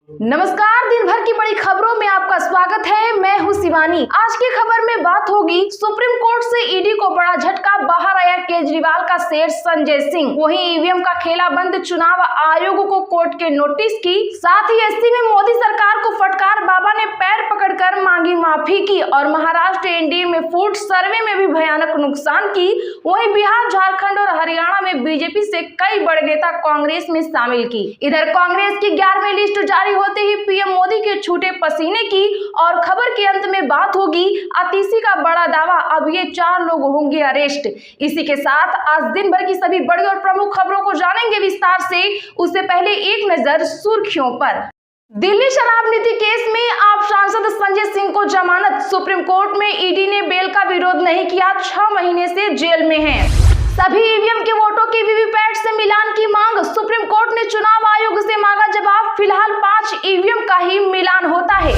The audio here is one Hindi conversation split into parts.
नमस्कार, दिन भर की बड़ी खबरों में आपका स्वागत है। मैं हूं शिवानी। आज की खबर में बात होगी सुप्रीम कोर्ट से ईडी को बड़ा झटका, बाहर आया केजरीवाल का शेर संजय सिंह। वहीं ईवीएम का खेला बंद, चुनाव आयोग को कोर्ट के नोटिस की। साथ ही एससी में मोदी सरकार को फटकार, बाबा ने पैर पकड़कर मांगी माफी की। और महाराष्ट्र एनडीए में फूड सर्वे में भी भयानक नुकसान की। वहीं बिहार, झारखंड और हरियाणा में बीजेपी से कई बड़े नेता कांग्रेस में शामिल की। इधर कांग्रेस की 11वीं लिस्ट जारी होते ही पीएम मोदी के छूटे पसीने की। और खबर के अंत में बात होगी आतिशी का बड़ा दावा, अब ये 4 लोग होंगे अरेस्ट। इसी के साथ आज दिन भर की सभी बड़ी और प्रमुख खबरों को जानेंगे विस्तार से। उससे पहले एक नजर सुर्खियों पर। दिल्ली शराब नीति केस में आप सांसद संजय सिंह को जमानत। सुप्रीम कोर्ट में ईडी ने बेल का विरोध नहीं किया, 6 महीने से जेल में हैं। सभी ईवीएम के वोटों की वीवीपैट से मिलान की मांग। सुप्रीम कोर्ट ने चुनाव आयोग से मांगा जवाब। फिलहाल 5 ईवीएम का ही मिलान होता है।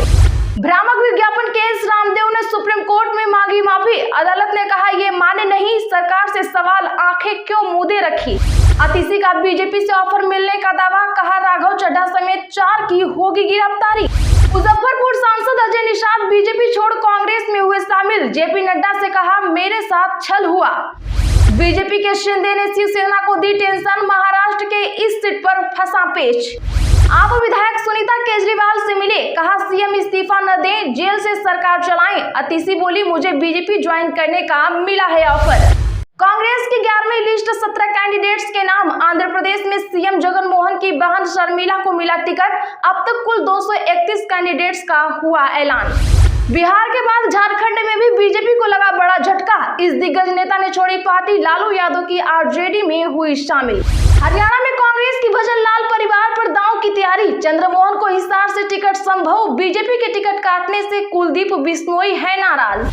भ्रामक विज्ञापन केस, रामदेव ने सुप्रीम कोर्ट में मांगी माफी। अदालत ने कहा ये माने नहीं, सरकार से सवाल, आंखें क्यों मूंदे रखी। आतिशी का बीजेपी से ऑफर मिलने का दावा, कहा राघव चड्ढा समेत 4 की होगी गिरफ्तारी। मुजफ्फरपुर सांसद अजय निषाद बीजेपी छोड़ कांग्रेस में हुए शामिल। जेपी नड्डा से कहा मेरे साथ छल हुआ। बीजेपी के शिंदे ने शिवसेना को दी टेंशन, महाराष्ट्र के इस सीट पर फंसा पेच। आप विधायक सुनीता केजरीवाल से मिले, कहा सीएम इस्तीफा न दें, जेल से सरकार चलाएं। आतिशी बोली मुझे बीजेपी ज्वाइन करने का मिला है ऑफर। कांग्रेस की 11वीं लिस्ट, 17 कैंडिडेट्स के नाम। आंध्र प्रदेश में सीएम जगन मोहन की बहन शर्मिला को मिला टिकट। अब तक कुल 231 कैंडिडेट्स का हुआ ऐलान। बिहार के बाद झारखंड में भी बीजेपी को लगा बड़ा झटका। इस दिग्गज नेता ने छोड़ी पार्टी, लालू यादव की आरजेडी में हुई शामिल। हरियाणा में कांग्रेस की भजन लाल परिवार पर दांव की तैयारी। चंद्रमोहन को हिसार से टिकट संभव। बीजेपी के टिकट काटने से कुलदीप बिश्नोई है नाराज।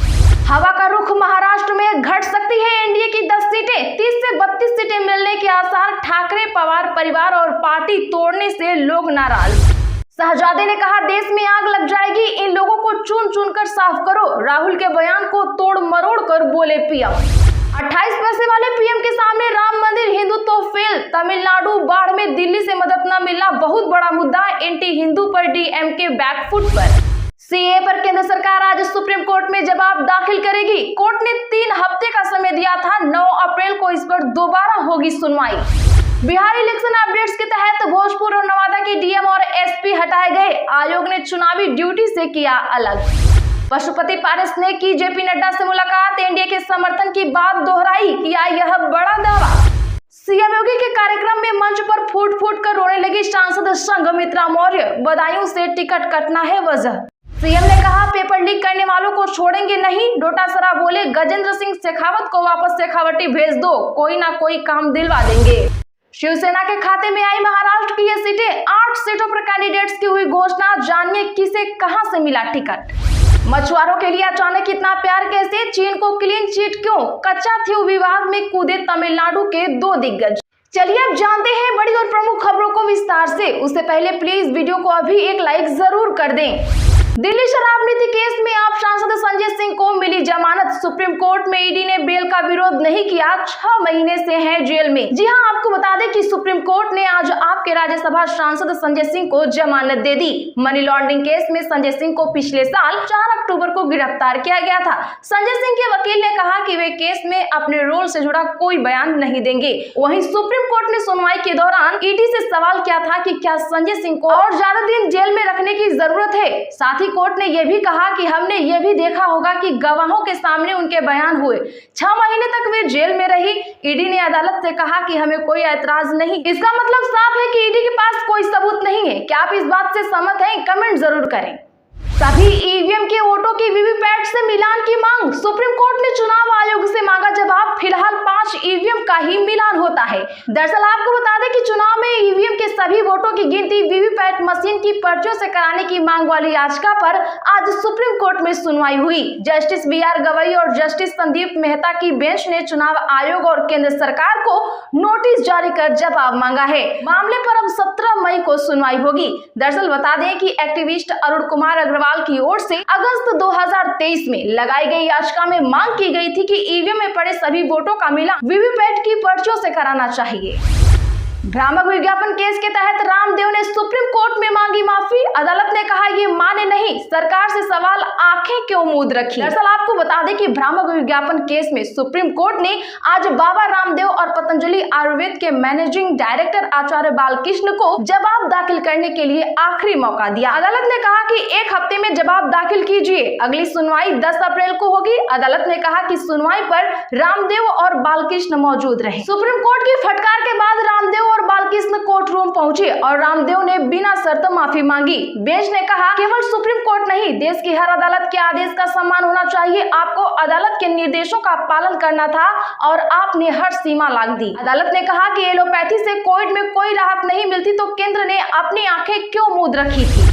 हवा का रुख, महाराष्ट्र में घट सकती है एनडीए की 10 सीटें। 30 से 32 सीटें मिलने के आसार। ठाकरे पवार परिवार और पार्टी तोड़ने से लोग नाराज। शहजादे ने कहा देश में आग लग जाएगी, इन लोगों को चुन चुन कर साफ करो। राहुल के बयान को तोड़ मरोड़ कर बोले पीएम। 28 पैसे वाले पीएम के सामने राम मंदिर, हिंदुत्व फेल। तमिलनाडु बाढ़ में दिल्ली से मदद न मिलना बहुत बड़ा मुद्दा। एंटी हिंदू पर डीएमके बैकफुट पर। सीए पर केंद्र सरकार आज सुप्रीम कोर्ट में जवाब दाखिल करेगी। कोर्ट ने 3 हफ्ते का समय दिया था, 9 अप्रैल को इस पर दोबारा होगी सुनवाई। बिहार इलेक्शन अपडेट्स के तहत भोजपुर और नवादा के डीएम और एसपी हटाए गए। आयोग ने चुनावी ड्यूटी से किया अलग। पशुपति पारस ने की जेपी नड्डा से मुलाकात। एनडीए के समर्थन की बात दोहराई, किया यह बड़ा दावा। सीएम योगी के कार्यक्रम में मंच पर फूट फूट कर रोने लगी सांसद संघमित्रा मौर्य। बदायूं से टिकट कटना है वजह। सीएम ने कहा पेपर लीक करने वालों को छोड़ेंगे नहीं। डोटासरा बोले गजेंद्र सिंह शेखावत को वापस शेखावटी भेज दो, कोई ना कोई काम दिलवा देंगे। शिवसेना के खाते में आई महाराष्ट्र की ये सीटें। 8 सीटों पर कैंडिडेट्स की हुई घोषणा। जानिए किसे कहां से मिला टिकट। मछुआरों के लिए अचानक इतना प्यार कैसे, चीन को क्लीन चिट क्यों। कच्चा थी विवाद में कूदे तमिलनाडु के 2 दिग्गज। चलिए अब जानते हैं बड़ी और प्रमुख खबरों को विस्तार से। उससे पहले प्लीज वीडियो को अभी एक लाइक जरूर कर दें। दिल्ली शराब नीति केस में आप सांसद संजय सिंह को मिली जमानत। सुप्रीम कोर्ट में ईडी ने बेल का विरोध नहीं किया, 6 महीने से हैं जेल में। जी हां, आपको बता दें कि सुप्रीम कोर्ट ने आज आपके राज्यसभा सांसद संजय सिंह को जमानत दे दी। मनी लॉन्ड्रिंग केस में संजय सिंह को पिछले साल 4 अक्टूबर को गिरफ्तार किया गया था। संजय सिंह के वकील ने कहा कि वे केस में अपने रोल से जुड़ा कोई बयान नहीं देंगे। वहीं सुप्रीम कोर्ट ने सुनवाई के दौरान ईडी से सवाल किया था कि क्या संजय सिंह को और ज्यादा दिन जेल में रखने की जरूरत है। साथ ही कोर्ट ने यह भी कहा कि हमने यह भी देखा होगा कि गवाहों के सामने उनके बयान हुए। 6 महीने तक वे जेल में रही। ईडी ने अदालत से कहा कि हमें कोई ऐतराज नहीं। इसका मतलब साफ है कि ईडी के पास कोई सबूत नहीं है। क्या आप इस बात से सहमत हैं? कमेंट जरूर करें। सभी ईवीएम के वोटों की वीवीपैट से मिलान की मांग। सुप्रीम कोर्ट ने चुनाव आयोग से मांगा जवाब। फिलहाल 5 ईवीएम का ही मिलान होता है। दरअसल आपको बता दें कि चुनाव में ईवीएम के सभी वोटों की गिनती वीवीपैट मशीन की पर्चियों से कराने की मांग वाली याचिका पर आज सुप्रीम कोर्ट में सुनवाई हुई। जस्टिस बीआर गवई और जस्टिस संदीप मेहता की बेंच ने चुनाव आयोग और केंद्र सरकार को नोटिस जारी कर जवाब मांगा है। मामले पर अब 17 मई को सुनवाई होगी। दरअसल बता दें कि एक्टिविस्ट अरुण कुमार अग्रवाल की ओर से अगस्त 2023 में लगाई गई याचिका में मांग की गई थी कि ईवीएम में पड़े सभी वोटों का मिलान वीवीपैट की पर्चियों से कराना चाहिए। भ्रामक विज्ञापन केस के तहत रामदेव ने सुप्रीम कोर्ट में मांगी माफी। अदालत ने कहा ये माने नहीं, सरकार से सवाल आंखें क्यों मूंद रखी। दरअसल आपको बता दें कि भ्रामक विज्ञापन केस में सुप्रीम कोर्ट ने आज बाबा रामदेव और पतंजलि आयुर्वेद के मैनेजिंग डायरेक्टर आचार्य बालकृष्ण को जवाब दाखिल करने के लिए आखिरी मौका दिया। अदालत ने कहा कि 1 हफ्ते में जवाब दाखिल कीजिए, अगली सुनवाई 10 अप्रैल को होगी। अदालत ने कहा कि सुनवाई पर रामदेव और बालकृष्ण मौजूद रहे। सुप्रीम कोर्ट की फटकार के बाद रामदेव और बालकृष्ण कोर्ट रूम पहुंचे और रामदेव ने बिना शर्त माफी मांगी। बेंच ने कहा केवल सुप्रीम कोर्ट नहीं, देश की हर अदालत के आदेश का सम्मान होना चाहिए। आपको अदालत के निर्देशों का पालन करना था और आपने हर सीमा लांघ दी। अदालत ने कहा कि एलोपैथी से कोविड में कोई राहत नहीं मिलती तो केंद्र ने अपनी आंखें क्यों मूंद रखी थी।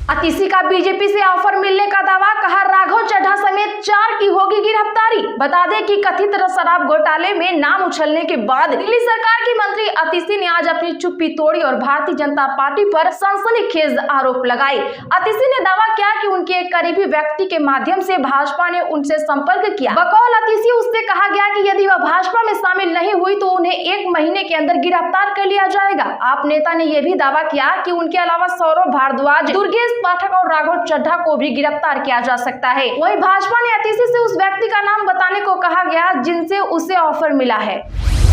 अतिशी का बीजेपी से ऑफर मिलने का दावा, कहा राघव चड्ढा समेत 4 की होगी गिरफ्तारी। बता दें कि कथित शराब घोटाले में नाम उछलने के बाद दिल्ली सरकार की मंत्री अतिशी ने आज अपनी चुप्पी तोड़ी और भारतीय जनता पार्टी पर सनसनीखेज आरोप लगाए। अतिशी ने दावा किया कि उनके एक करीबी व्यक्ति के माध्यम से भाजपा ने उनसे संपर्क किया। बकौल अतिशी उससे कहा गया कि यदि वह भाजपा में शामिल नहीं हुई तो उन्हें 1 महीने के अंदर गिरफ्तार कर लिया जाएगा। आप नेता ने यह भी दावा किया कि उनके अलावा सौरभ भारद्वाज, दुर्गेश पाठक और राघव चड्ढा को भी गिरफ्तार किया जा सकता है। वहीं भाजपा ने अतिशी से उस व्यक्ति का नाम बताने को कहा गया जिनसे उसे ऑफर मिला है।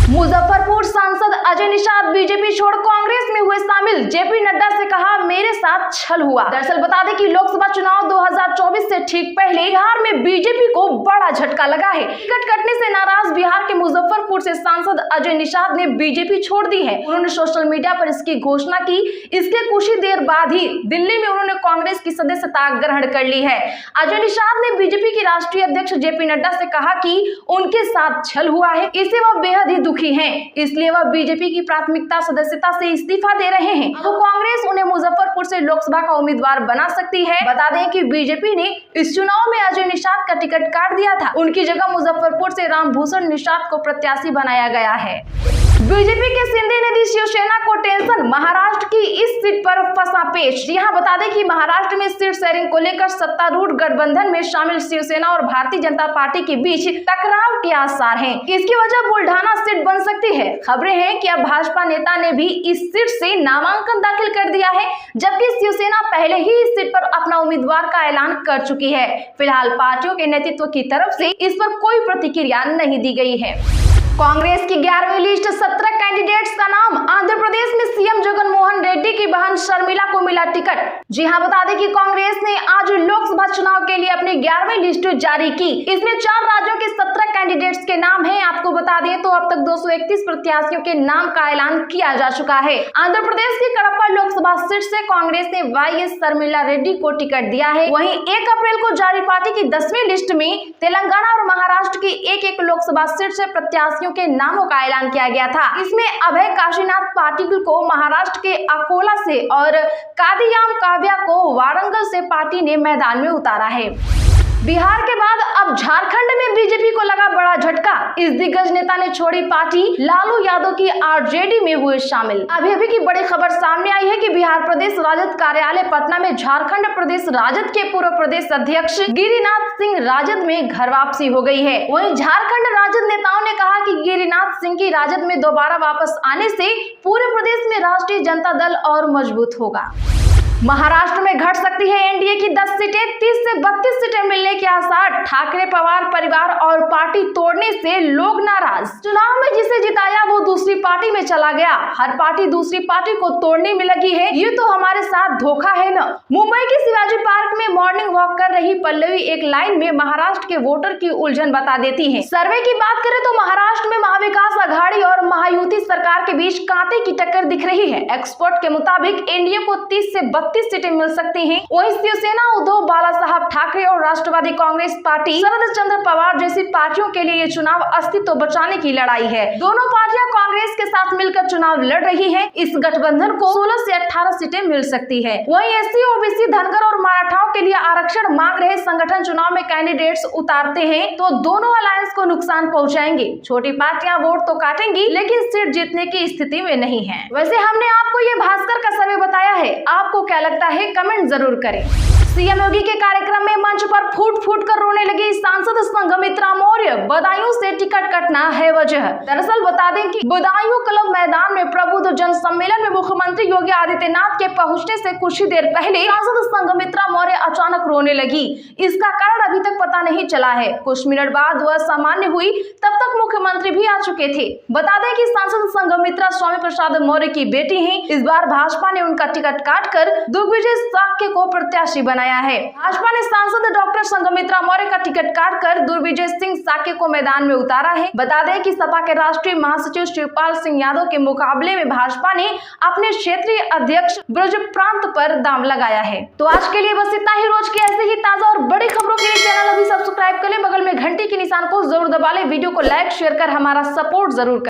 मुजफ्फरपुर सांसद अजय निषाद बीजेपी छोड़ कांग्रेस में हुए शामिल। जेपी नड्डा से कहा मेरे साथ छल हुआ। दरअसल बता दें कि लोकसभा चुनाव 2024 से ठीक पहले बिहार में बीजेपी को बड़ा झटका लगा है। टिकट कटने से नाराज बिहार के मुजफ्फरपुर से सांसद अजय निषाद ने बीजेपी छोड़ दी है। उन्होंने सोशल मीडिया पर इसकी घोषणा की। इसके कुछ ही देर बाद ही दिल्ली में उन्होंने कांग्रेस की सदस्यता ग्रहण कर ली है। अजय निषाद ने बीजेपी के राष्ट्रीय अध्यक्ष जेपी नड्डा से कहा कि उनके साथ छल हुआ है, इससे वह बेहद ही दुखी हैं, इसलिए वह बीजेपी की प्राथमिकता सदस्यता से इस्तीफा दे रहे हैं। तो कांग्रेस उन्हें मुजफ्फरपुर से लोकसभा का उम्मीदवार बना सकती है। बता दें कि बीजेपी ने इस चुनाव में अजय निषाद का टिकट काट दिया था। उनकी जगह मुजफ्फरपुर से रामभूषण निषाद को प्रत्याशी बनाया गया है। बीजेपी के शिंदे ने दी शिवसेना को टेंशन, महाराष्ट्र की इस सीट पर फंसा पेच। जी हां, बता दें कि महाराष्ट्र में सीट शेयरिंग को लेकर सत्तारूढ़ गठबंधन में शामिल शिवसेना और भारतीय जनता पार्टी के बीच टकराव के आसार हैं। इसकी वजह बुल्ढाना सीट बन सकती है। खबरें हैं कि अब भाजपा नेता ने भी इस सीट से नामांकन दाखिल कर दिया है, जबकि शिवसेना पहले ही इस सीट पर अपना उम्मीदवार का ऐलान कर चुकी है। फिलहाल पार्टियों के नेतृत्व की तरफ से इस पर कोई प्रतिक्रिया नहीं दी गई है। कांग्रेस की 11वीं लिस्ट 17 कैंडिडेट्स का नाम। आंध्र प्रदेश में सीएम जगन मोहन रेड्डी की बहन शर्मिला को मिला टिकट। जी हां, बता दें कि कांग्रेस ने आज लोकसभा चुनाव के लिए अपनी 11वीं लिस्ट जारी की। इसमें 4 राज्यों के 17 कैंडिडेट्स के नाम हैं। आपको बता दें तो अब तक 231 प्रत्याशियों के नाम का ऐलान किया जा चुका है। आंध्र प्रदेश की कडप्पा लोकसभा सीट से कांग्रेस ने वाईएस शर्मिला रेड्डी को टिकट दिया है। वहीं 1 अप्रैल को जारी पार्टी की 10वीं लिस्ट में तेलंगाना और महाराष्ट्र की एक लोकसभा सीट से प्रत्याशी के नामों का ऐलान किया गया था। इसमें अभय काशीनाथ पाटिल को महाराष्ट्र के अकोला से और कादियाम काव्या को वारंगल से पार्टी ने मैदान में उतारा है। बिहार के बाद अब झारखंड में बीजेपी को लगा बड़ा झटका। इस दिग्गज नेता ने छोड़ी पार्टी, लालू यादव की आरजेडी में हुए शामिल। अभी की बड़ी खबर सामने आई है कि बिहार प्रदेश राजद कार्यालय पटना में झारखंड प्रदेश राजद के पूर्व प्रदेश अध्यक्ष गिरिनाथ सिंह राजद में घर वापसी हो गई है। वहीं झारखंड राजद नेताओं ने कहा कि गिरिनाथ सिंह की राजद में दोबारा वापस आने से पूरे प्रदेश में राष्ट्रीय जनता दल और मजबूत होगा। महाराष्ट्र में घट सकती है एनडीए की 10 सीटें, 30 से 32 सीटें मिलने के आसार। ठाकरे पवार परिवार और पार्टी तोड़ने से लोग नाराज। चुनाव में जिसे जिताया वो दूसरी पार्टी में चला गया। हर पार्टी दूसरी पार्टी को तोड़ने में लगी है, ये तो हमारे साथ धोखा है न। मुंबई के शिवाजी पार्क में मॉर्निंग वॉक कर रही पल्लवी एक लाइन में महाराष्ट्र के वोटर की उलझन बता देती है। सर्वे की बात करें तो महाराष्ट्र में महाविकास आघाड़ी और महायुति सरकार के बीच कांटे की टक्कर दिख रही है। एक्सपर्ट के मुताबिक एनडीए को 30 से 32 सीटें मिल सकती हैं। वहीं शिवसेना, उद्धव बाला साहब ठाकरे और राष्ट्रवादी कांग्रेस पार्टी शरद चंद्र पवार जैसी पार्टियों के लिए ये चुनाव अस्तित्व बचाने की लड़ाई है। दोनों पार्टियां कांग्रेस के साथ मिलकर चुनाव लड़ रही हैं। इस गठबंधन को 16 से 18 सीटें मिल सकती है। वहीं एससी, ओबीसी, धनगर और मराठाओं के लिए आरक्षण मांग रहे संगठन चुनाव में कैंडिडेट्स उतारते हैं तो दोनों अलायंस को नुकसान पहुंचाएंगे। छोटी पार्टियां वोट तो काटेंगी लेकिन सीट जीतने की स्थिति में नहीं है। वैसे हमने आपको ये भास्कर का सर्वे बताया है, आपको क्या लगता है कमेंट जरूर करें। सीएम योगी के कार्यक्रम में मंच पर फूट फूट कर रोने लगी सांसद संघमित्रा मौर्य, बदायूं से टिकट कटना है वजह। दरअसल बता दें कि बदायूं क्लब मैदान में प्रबुद्ध जन सम्मेलन में मुख्यमंत्री योगी आदित्यनाथ के पहुंचने से कुछ ही देर पहले सांसद संघमित्रा मौर्य अचानक रोने लगी। इसका कारण अभी तक पता नहीं चला है। कुछ मिनट बाद वह सामान्य हुई, तब तक मुख्यमंत्री भी आ चुके थे। बता दें कि सांसद संघमित्रा स्वामी प्रसाद मौर्य की बेटी हैं। इस बार भाजपा ने उनका टिकट काटकर दिग्विजय साक्य को प्रत्याशी बनाया है। भाजपा ने सांसद डॉक्टर संघमित्रा मौर्य का टिकट काटकर दिग्विजय सिंह साक्य को मैदान में उतारा है। बता दें कि सपा के राष्ट्रीय महासचिव शिवपाल सिंह यादव के मुकाबले में भाजपा ने अपने क्षेत्रीय अध्यक्ष ब्रज प्रांत पर दांव लगाया है। तो आज के लिए बस इतना ही। रोज की ऐसे ही ताजा और बड़ी खबरों के लिए चैनल अभी सब्सक्राइब कर ले, बगल में घंटी के निशान को जरूर दबा ले, वीडियो को लाइक शेयर कर हमारा सपोर्ट जरूर करें।